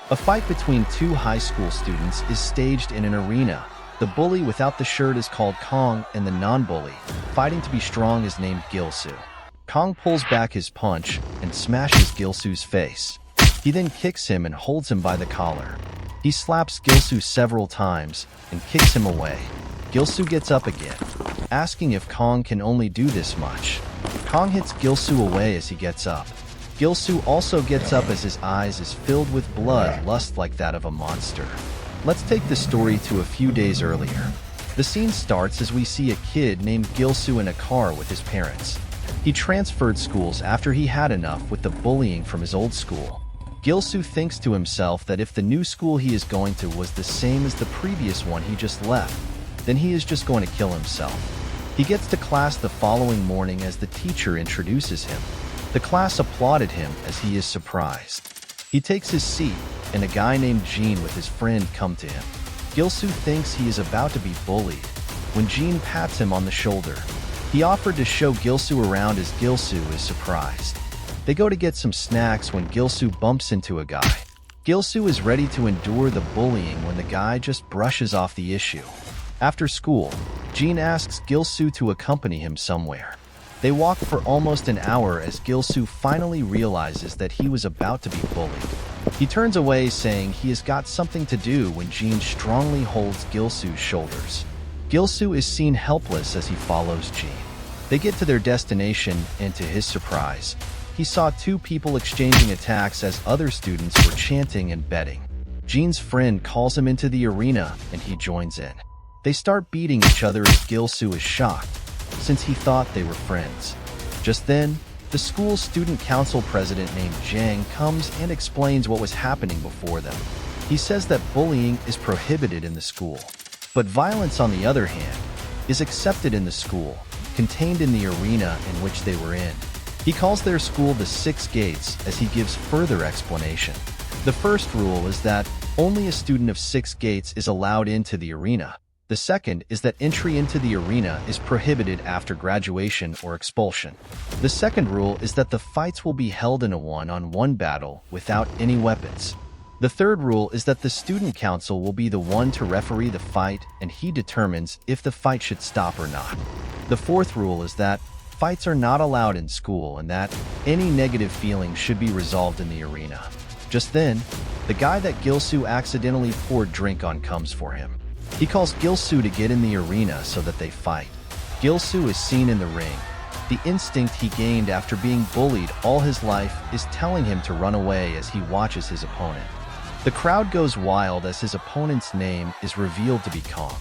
A fight between two high school students is staged in an arena. The bully without the shirt is called Kong, and the non-bully, fighting to be strong, is named Gilsu. Kong pulls back his punch and smashes Gilsu's face. He then kicks him and holds him by the collar. He slaps Gilsu several times and kicks him away. Gilsu gets up again, asking if Kong can only do this much. Kong hits Gilsu away as he gets up. Gilsu also gets up as his eyes is filled with blood lust like that of a monster. Let's take the story to a few days earlier. The scene starts as we see a kid named Gilsu in a car with his parents. He transferred schools after he had enough with the bullying from his old school. Gilsu thinks to himself that if the new school he is going to was the same as the previous one he just left, then he is just going to kill himself. He gets to class the following morning as the teacher introduces him. The class applauded him as he is surprised. He takes his seat, and a guy named Jean with his friend come to him. Gilsu thinks he is about to be bullied when Jean pats him on the shoulder. He offered to show Gilsu around as Gilsu is surprised. They go to get some snacks when Gilsu bumps into a guy. Gilsu is ready to endure the bullying when the guy just brushes off the issue. After school, Jean asks Gilsu to accompany him somewhere. They walk for almost an hour as Gilsu finally realizes that he was about to be bullied. He turns away saying he has got something to do when Jean strongly holds Gilsu's shoulders. Gilsu is seen helpless as he follows Jean. They get to their destination, and to his surprise, he saw two people exchanging attacks as other students were chanting and betting. Jean's friend calls him into the arena, and he joins in. They start beating each other as Gilsu is shocked, since he thought they were friends. Just then, the school's student council president named Jang comes and explains what was happening before them. He says that bullying is prohibited in the school, but violence, on the other hand, is accepted in the school, contained in the arena in which they were in. He calls their school the Six Gates as he gives further explanation. The first rule is that only a student of 6 gates is allowed into the arena. The second is that entry into the arena is prohibited after graduation or expulsion. The second rule is that the fights will be held in a one-on-one battle without any weapons. The third rule is that the student council will be the one to referee the fight, and he determines if the fight should stop or not. The fourth rule is that fights are not allowed in school and that any negative feelings should be resolved in the arena. Just then, the guy that Gilsu accidentally poured drink on comes for him. He calls Gilsu to get in the arena so that they fight. Gilsu is seen in the ring. The instinct he gained after being bullied all his life is telling him to run away as he watches his opponent. The crowd goes wild as his opponent's name is revealed to be Kong.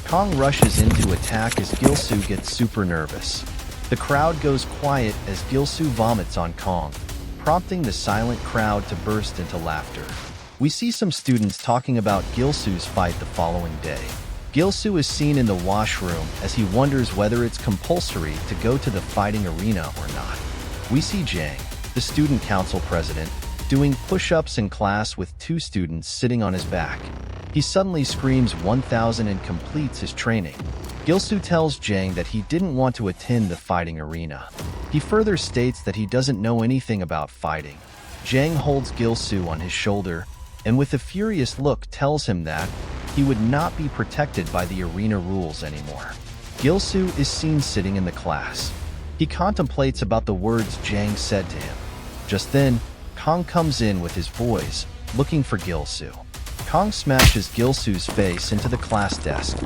Kong rushes in to attack as Gilsu gets super nervous. The crowd goes quiet as Gilsu vomits on Kong, prompting the silent crowd to burst into laughter. We see some students talking about Gilsu's fight the following day. Gilsu is seen in the washroom as he wonders whether it's compulsory to go to the fighting arena or not. We see Jang, the student council president, doing push-ups in class with 2 students sitting on his back. He suddenly screams 1,000 and completes his training. Gilsu tells Jang that he didn't want to attend the fighting arena. He further states that he doesn't know anything about fighting. Jang holds Gilsu on his shoulder and with a furious look tells him that he would not be protected by the arena rules anymore. Gilsu is seen sitting in the class. He contemplates about the words Jang said to him. Just then, Kong comes in with his boys, looking for Gilsu. Kong smashes Gilsu's face into the class desk.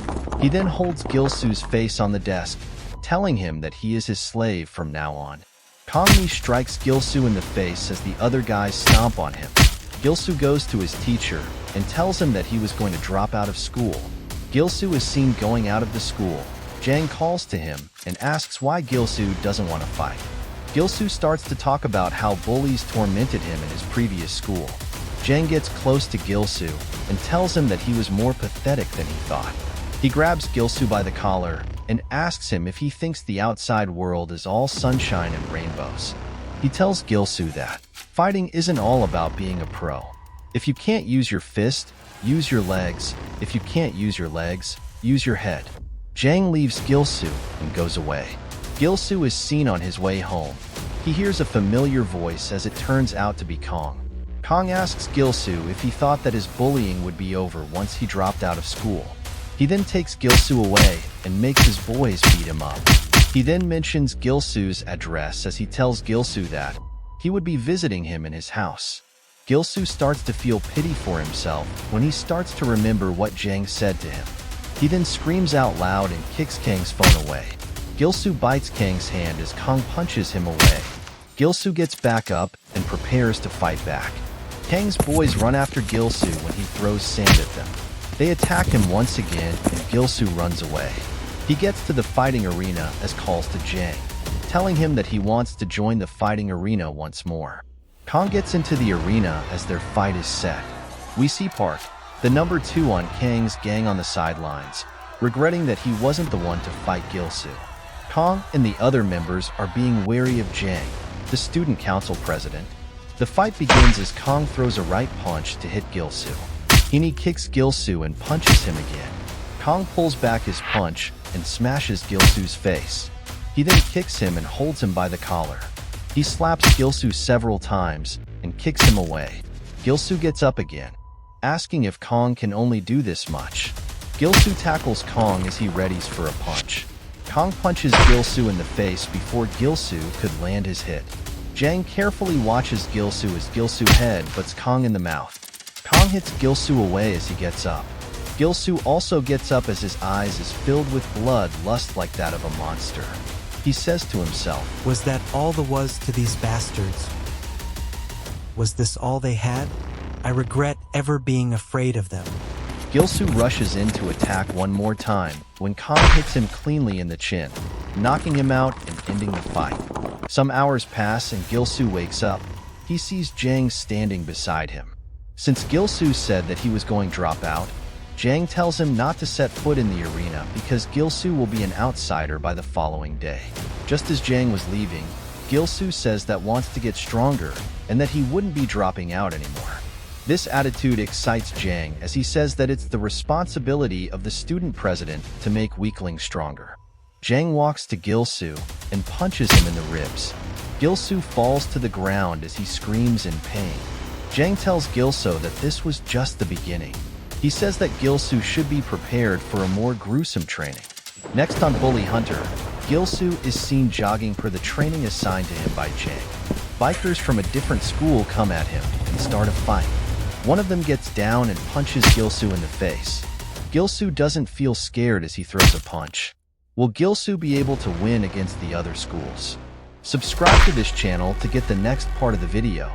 He then holds Gilsu's face on the desk, telling him that he is his slave from now on. Kong Lee strikes Gilsu in the face as the other guys stomp on him. Gilsu goes to his teacher and tells him that he was going to drop out of school. Gilsu is seen going out of the school. Jang calls to him and asks why Gilsu doesn't want to fight. Gilsu starts to talk about how bullies tormented him in his previous school. Jang gets close to Gilsu and tells him that he was more pathetic than he thought. He grabs Gilsu by the collar and asks him if he thinks the outside world is all sunshine and rainbows. He tells Gilsu that fighting isn't all about being a pro. If you can't use your fist, use your legs. If you can't use your legs, use your head. Jang leaves Gilsu and goes away. Gilsu is seen on his way home. He hears a familiar voice as it turns out to be Kong. Kong asks Gilsu if he thought that his bullying would be over once he dropped out of school. He then takes Gilsu away and makes his boys beat him up. He then mentions Gilsu's address as he tells Gilsu that he would be visiting him in his house. Gilsu starts to feel pity for himself when he starts to remember what Jang said to him. He then screams out loud and kicks Kang's phone away. Gilsu bites Kang's hand as Kong punches him away. Gilsu gets back up and prepares to fight back. Kang's boys run after Gilsu when he throws sand at them. They attack him once again and Gilsu runs away. He gets to the fighting arena as calls to Jang, telling him that he wants to join the fighting arena once more. Kong gets into the arena as their fight is set. We see Park, the number 2 on Kang's gang, on the sidelines, regretting that he wasn't the one to fight Gilsu. Kong and the other members are being wary of Jang, the student council president. The fight begins as Kong throws a right punch to hit Gilsu. He kicks Gilsu and punches him again. Kong pulls back his punch and smashes Gilsu's face. He then kicks him and holds him by the collar. He slaps Gilsu several times and kicks him away. Gilsu gets up again, asking if Kong can only do this much. Gilsu tackles Kong as he readies for a punch. Kong punches Gilsu in the face before Gilsu could land his hit. Jang carefully watches Gilsu as Gilsu headbutts Kong in the mouth. Kong hits Gilsu away as he gets up. Gilsu also gets up as his eyes is filled with blood lust like that of a monster. He says to himself, "Was that all there was to these bastards? Was this all they had? I regret ever being afraid of them." Gilsu rushes in to attack one more time when Kong hits him cleanly in the chin, knocking him out and ending the fight. Some hours pass and Gilsu wakes up. He sees Jang standing beside him. Since Gilsu said that he was going to drop out, Jang tells him not to set foot in the arena because Gilsu will be an outsider by the following day. Just as Jang was leaving, Gilsu says that wants to get stronger and that he wouldn't be dropping out anymore. This attitude excites Jang as he says that it's the responsibility of the student president to make weaklings stronger. Jang walks to Gilsu and punches him in the ribs. Gilsu falls to the ground as he screams in pain. Jang tells Gilsu that this was just the beginning. He says that Gilsu should be prepared for a more gruesome training. Next on Bully Hunter, Gilsu is seen jogging per the training assigned to him by Jang. Bikers from a different school come at him and start a fight. One of them gets down and punches Gilsu in the face. Gilsu doesn't feel scared as he throws a punch. Will Gilsu be able to win against the other schools? Subscribe to this channel to get the next part of the video.